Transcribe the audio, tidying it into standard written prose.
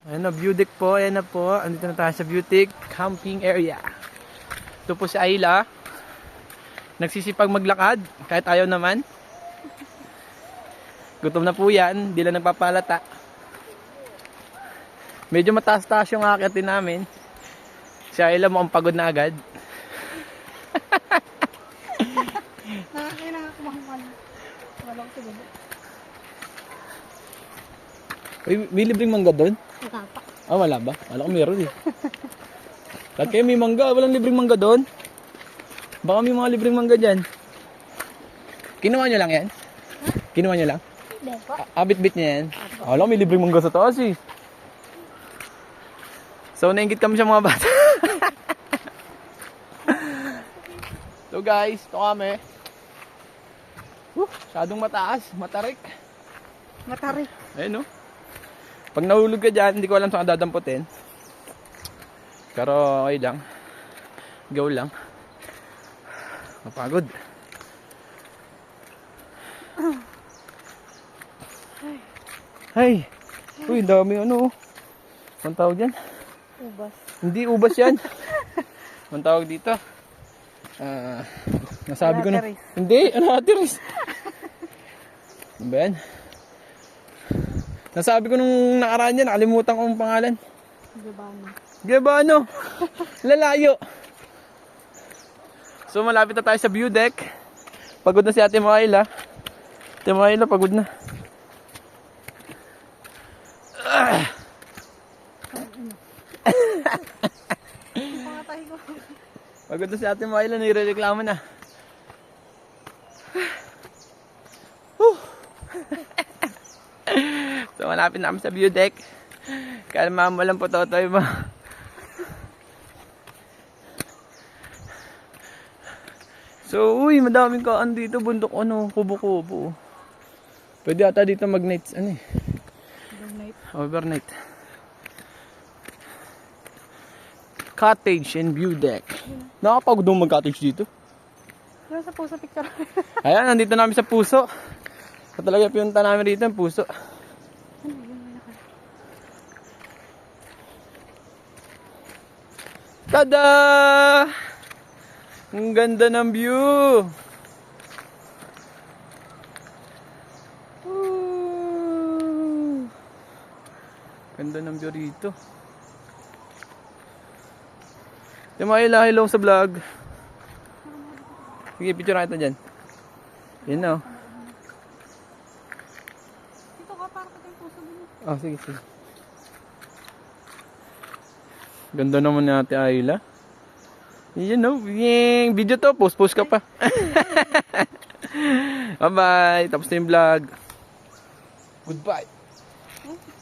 Ayan na, view deck po. Ayan na po. Andito na tayo sa view deck camping area. Ito po si Ayla. Nagsisipag maglakad. Kahit ayaw naman. Gutom na po yan. Hindi lang nagpapalata. Medyo mataas-taas yung akyatin namin. Si Ayla mukhang pagod na agad. Nakakailangan ko makapal. Walang siguro. May libreng mangga doon? Wala pa. Ah, wala ba? Wala ko meron eh. Lahat kayo may mangga. Walang libreng mangga doon. Baka may mga libreng mangga dyan. Kinuha nyo lang yan? Kinuha nyo lang? Hindi po. Abit-bit niya yan. Wala, may libreng mangga sa taas eh. So, nainggit kami sa mga bata. So guys, ito kami. Masyadong mataas. Matarik. Matarik. Ayun no. Pag nahulog ka dyan, hindi ko alam saan ka dadamputin. Pero okay lang. Go lang. Mapagod. Ay. Uy, dami ano. Anong tawag dyan? Ubas. Hindi, ubas yan. Anong tawag dito? Nasabi ko na. Anateris. Hindi, anateris. Ano ba yan? Nasabi ko nung nakaraan yan, nakalimutan ko ang pangalan. Gabano. Gabano. Lalayo. So malapit na tayo sa view deck. Pagod na si Ate Maila. Ate Maila, pagod na. Pangatay ko. Pagod na si Ate Maila, nire-reklamo na. So malapit na kami sa view deck. Kalma mo lang po, Totoy mo. So, uy, madaming kaan dito, bundok ano, kubo-kubo. Pwede ata dito mag-nights, ano eh, Overnight. overnight. Cottage and view deck. Nakapagod nung mag-cottage dito. Pero sa puso picture. Ayan, nandito namin sa puso. Ito talaga pinunta namin dito, ang puso. Tada! Ang ganda ng view! Woo! Ganda ng view rito. Yung mga hello sa vlog. Sige, picture natin dyan. Yun na. Dito ka, para ka tayong puso din. Oh, sige, sige. Ganda naman ni Ate Ayla. Yun no, video to, post ka pa. Bye bye, tapos na yung vlog. Goodbye.